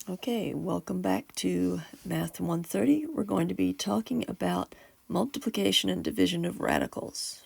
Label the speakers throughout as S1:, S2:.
S1: Okay, welcome back to Math 130. We're going to be talking about multiplication and division of radicals.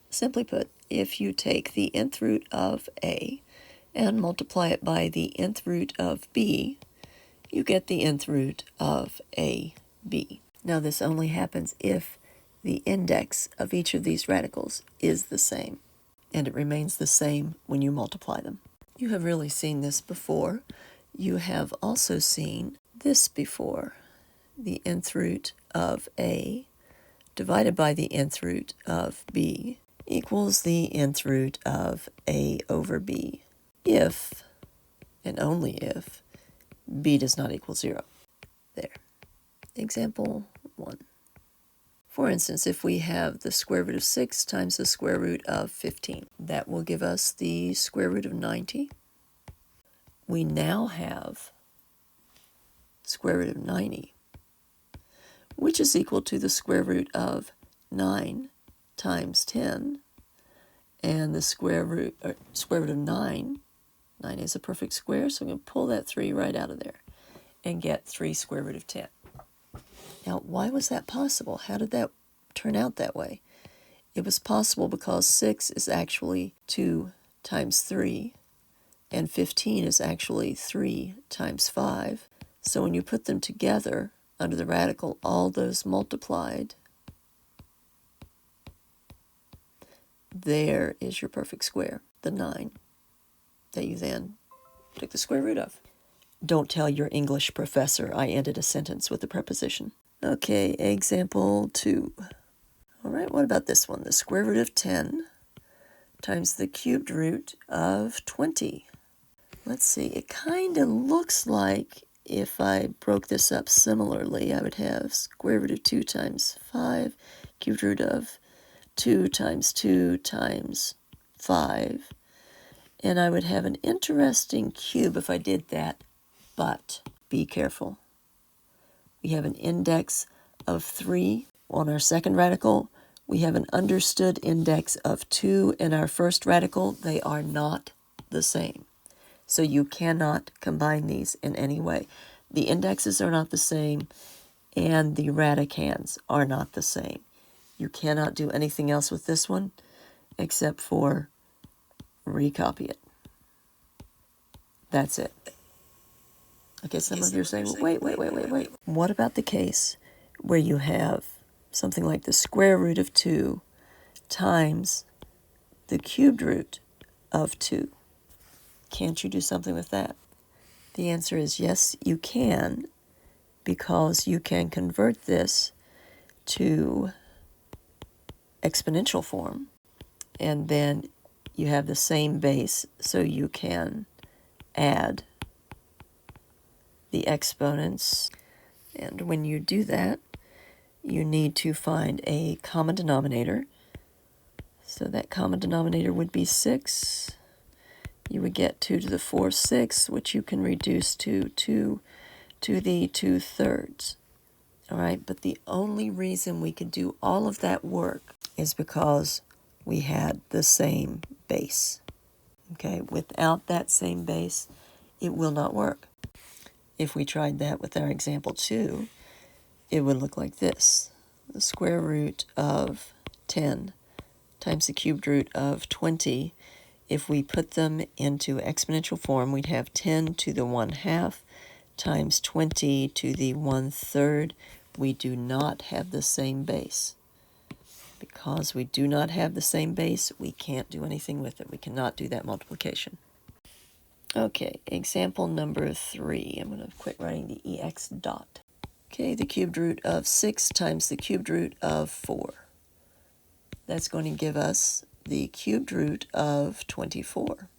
S1: Simply put, if you take the nth root of a and multiply it by the nth root of b, you get the nth root of ab. Now this only happens if the index of each of these radicals is the same, and it remains the same when you multiply them. You have really seen this before. You have also seen this before. The nth root of a divided by the nth root of b equals the nth root of a over b if, and only if, b does not equal 0. There. Example 1. For instance, if we have the square root of 6 times the square root of 15, that will give us the square root of 90. We now have square root of 90, which is equal to the square root of 9 times 10, and the square root of 9 is a perfect square, so we can pull that 3 right out of there and get 3 square root of 10. Now, why was that possible? How did that turn out that way? It was possible because 6 is actually 2 times 3, and 15 is actually 3 times 5. So when you put them together under the radical, all those multiplied, there is your perfect square, the 9, that you then took the square root of. Don't tell your English professor I ended a sentence with a preposition. Okay, example 2. All right, what about this one? The square root of 10 times the cubed root of 20. Let's see, it kind of looks like if I broke this up similarly, I would have square root of 2 times 5, cubed root of 2 times 2 times 5. And I would have an interesting cube if I did that, but be careful. We have an index of 3 on our second radical. We have an understood index of 2 in our first radical. They are not the same. So you cannot combine these in any way. The indexes are not the same, and the radicands are not the same. You cannot do anything else with this one except for recopy it. That's it. Okay, some of you are saying, well, wait. What about the case where you have something like the square root of 2 times the cubed root of 2? Can't you do something with that? The answer is yes, you can, because you can convert this to exponential form, and then you have the same base, so you can add the exponents. And when you do that, you need to find a common denominator. So that common denominator would be 6. You would get 2 to the 4th 6, which you can reduce to 2 to the 2/3. All right, but the only reason we could do all of that work is because we had the same base. Okay, without that same base, it will not work. If we tried that with our example 2, it would look like this. The square root of 10 times the cubed root of 20. If we put them into exponential form, we'd have 10 to the 1/2 times 20 to the 1/3. We do not have the same base. Because we do not have the same base, we can't do anything with it. We cannot do that multiplication. Okay, example number 3. I'm going to quit writing the EX dot. Okay, the cubed root of 6 times the cubed root of 4. That's going to give us the cubed root of 24.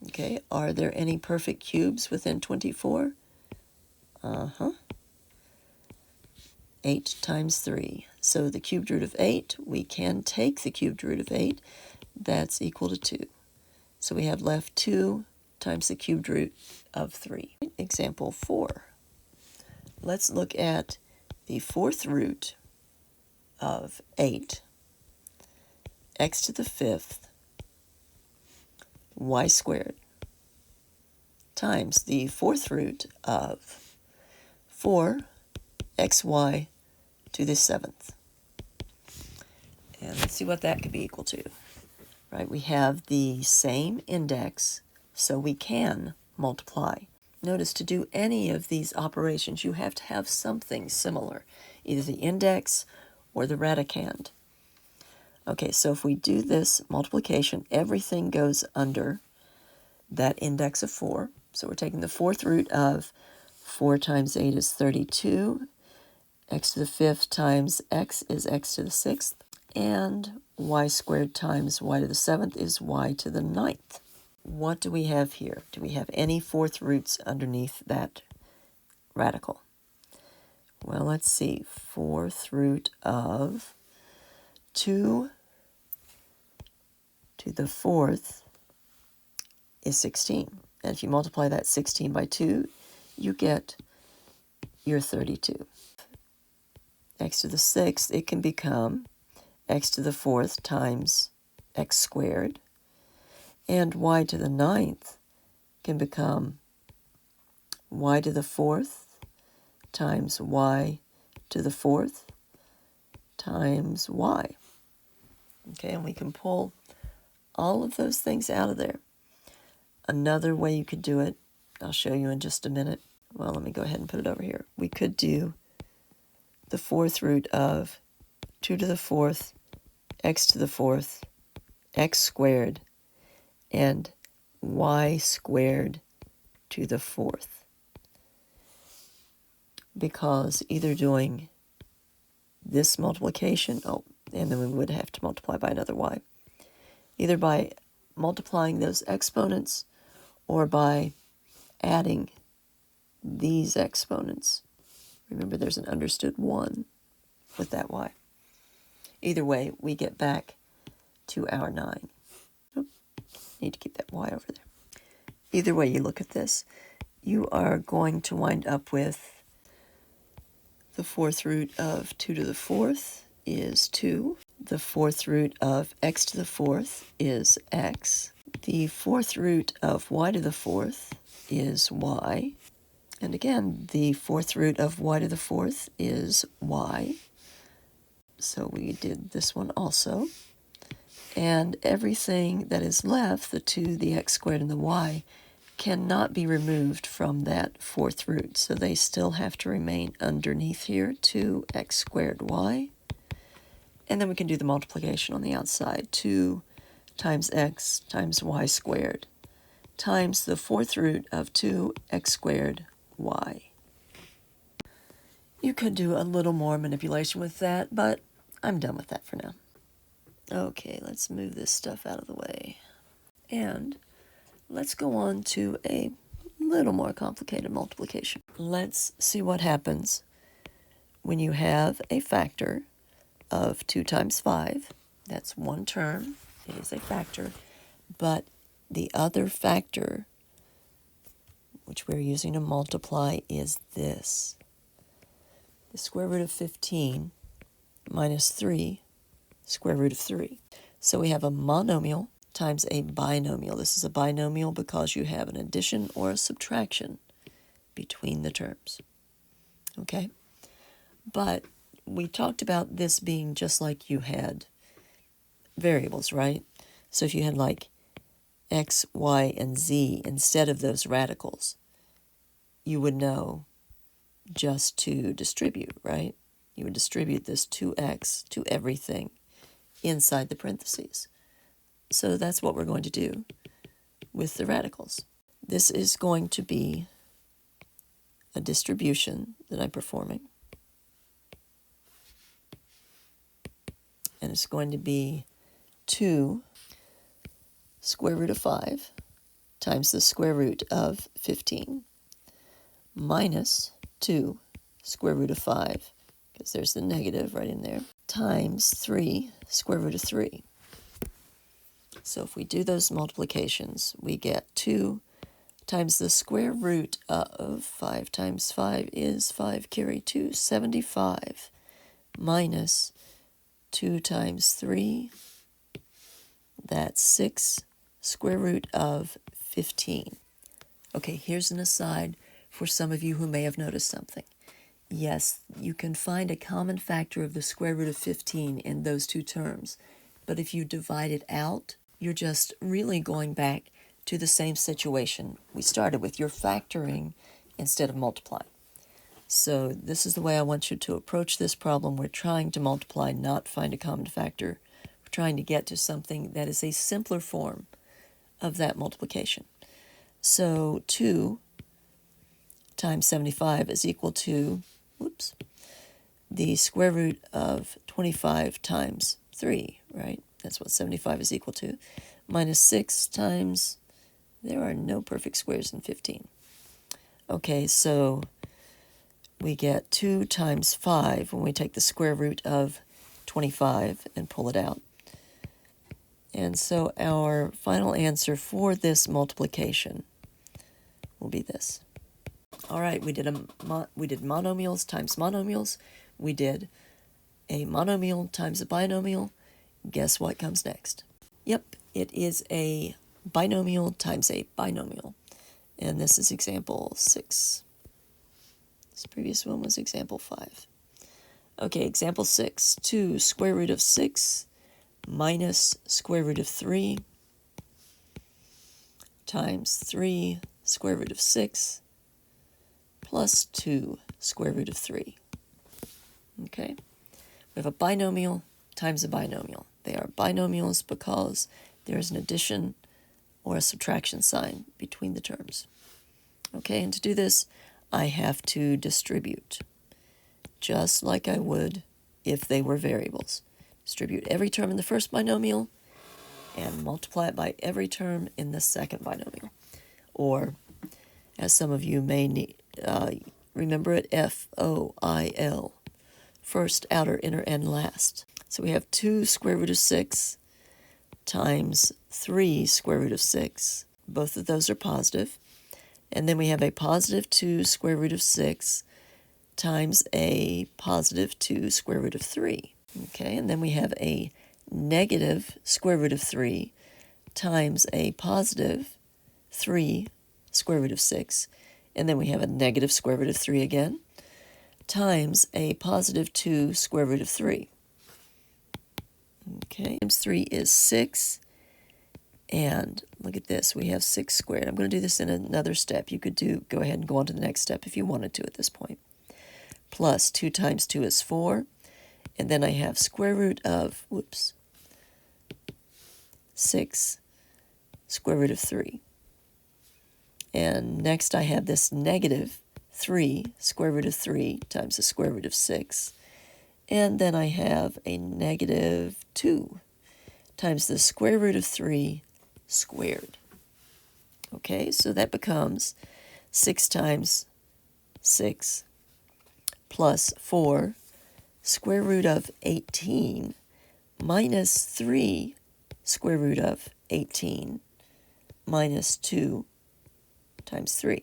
S1: Okay, are there any perfect cubes within 24? 8 times 3. So the cubed root of 8, we can take the cubed root of 8. That's equal to 2. So we have left 2 times the cubed root of 3. Example 4. Let's look at the 4th root of 8, x to the 5th, y squared, times the fourth root of 4xy to the 7th. And let's see what that could be equal to. Right, we have the same index, so we can multiply. Notice to do any of these operations, you have to have something similar, either the index or the radicand. Okay, so if we do this multiplication, everything goes under that index of 4. So we're taking the fourth root of 4 times 8 is 32. X to the 5th times x is x to the 6th. And y squared times y to the 7th is y to the 9th. What do we have here? Do we have any fourth roots underneath that radical? Well, let's see. Fourth root of 2 to the 4th is 16. And if you multiply that 16 by 2, you get your 32. X to the 6th, it can become x to the 4th times x squared. And y to the 9th can become y to the 4th times y to the 4th times y. Okay, and we can pull all of those things out of there. Another way you could do it, I'll show you in just a minute. Well, let me go ahead and put it over here. We could do the fourth root of 2 to the 4th, x to the 4th, x squared, and y squared to the 4th. Because either doing this multiplication, and then we would have to multiply by another y, either by multiplying those exponents or by adding these exponents. Remember, there's an understood 1 with that y. Either way, we get back to our 9. Need to keep that y over there. Either way you look at this, you are going to wind up with the fourth root of 2 to the 4th is 2. The fourth root of x to the 4th is x. The fourth root of y to the 4th is y. And again, the fourth root of y to the 4th is y. So we did this one also. And everything that is left, the 2, the x squared, and the y, cannot be removed from that fourth root. So they still have to remain underneath here, 2x squared y. And then we can do the multiplication on the outside. 2 times x times y squared times the fourth root of 2x squared y. You could do a little more manipulation with that, but I'm done with that for now. Okay, let's move this stuff out of the way. And let's go on to a little more complicated multiplication. Let's see what happens when you have a factor of 2 times 5. That's one term. It is a factor. But the other factor, which we're using to multiply, is this. The square root of 15 minus 3 square root of 3. So we have a monomial times a binomial. This is a binomial because you have an addition or a subtraction between the terms. Okay? But we talked about this being just like you had variables, right? So if you had like x, y, and z instead of those radicals, you would know just to distribute, right? You would distribute this 2x to everything inside the parentheses. So that's what we're going to do with the radicals. This is going to be a distribution that I'm performing. And it's going to be 2 square root of 5 times the square root of 15 minus 2 square root of 5, because there's the negative right in there, times 3 square root of 3. So if we do those multiplications, we get 2 times the square root of 5 times 5 is 5, carry 2, 75, minus 2 times 3, that's 6 square root of 15. Okay, here's an aside for some of you who may have noticed something. Yes, you can find a common factor of the square root of 15 in those two terms, but if you divide it out, you're just really going back to the same situation we started with. You're factoring instead of multiplying. So this is the way I want you to approach this problem. We're trying to multiply, not find a common factor. We're trying to get to something that is a simpler form of that multiplication. So 2 times 75 is equal to, the square root of 25 times 3, right? That's what 75 is equal to. Minus 6 times, there are no perfect squares in 15. Okay, so we get 2 times 5 when we take the square root of 25 and pull it out. And so our final answer for this multiplication will be this. All right, we did monomials times monomials. We did a monomial times a binomial. Guess what comes next? Yep, it is a binomial times a binomial. And this is example 6. This previous one was example 5. Okay, example 6. 2 square root of 6 minus square root of 3 times 3 square root of 6 plus 2 square root of 3. Okay, we have a binomial times a binomial. They are binomials because there is an addition or a subtraction sign between the terms. Okay, and to do this, I have to distribute, just like I would if they were variables. Distribute every term in the first binomial and multiply it by every term in the second binomial. Or, as some of you may remember it, FOIL, first, outer, inner, and last. So we have 2 square root of 6 times 3 square root of 6. Both of those are positive. And then we have a positive 2 square root of 6 times a positive 2 square root of 3. Okay, and then we have a negative square root of 3 times a positive 3 square root of 6. And then we have a negative square root of 3 again times a positive 2 square root of 3. Okay, times 3 is 6. And look at this, we have 6 squared. I'm going to do this in another step. You could go ahead and go on to the next step if you wanted to at this point. Plus 2 times 2 is 4. And then I have square root of, 6 square root of 3. And next I have this negative 3 square root of 3 times the square root of 6. And then I have a negative 2 times the square root of 3 squared. Okay, so that becomes 6 times 6 plus 4 square root of 18 minus 3 square root of 18 minus 2 times 3.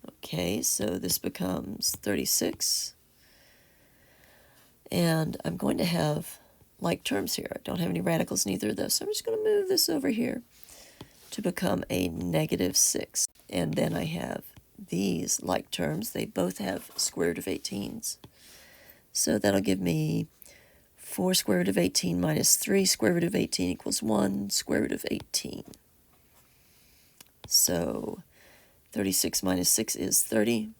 S1: Okay, so this becomes 36. And I'm going to have like terms here. I don't have any radicals in either of those, so I'm just going to move this over here to become a negative 6. And then I have these like terms. They both have square root of 18s. So that'll give me 4 square root of 18 minus 3 square root of 18 equals 1 square root of 18. So 36 minus 6 is 30,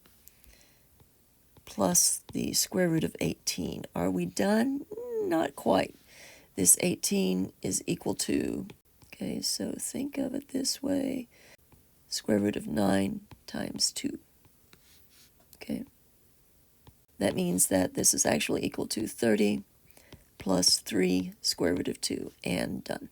S1: plus the square root of 18. Are we done? Not quite. This 18 is equal to, okay, so think of it this way, square root of 9 times 2. Okay. That means that this is actually equal to 30 plus 3 square root of 2, and done.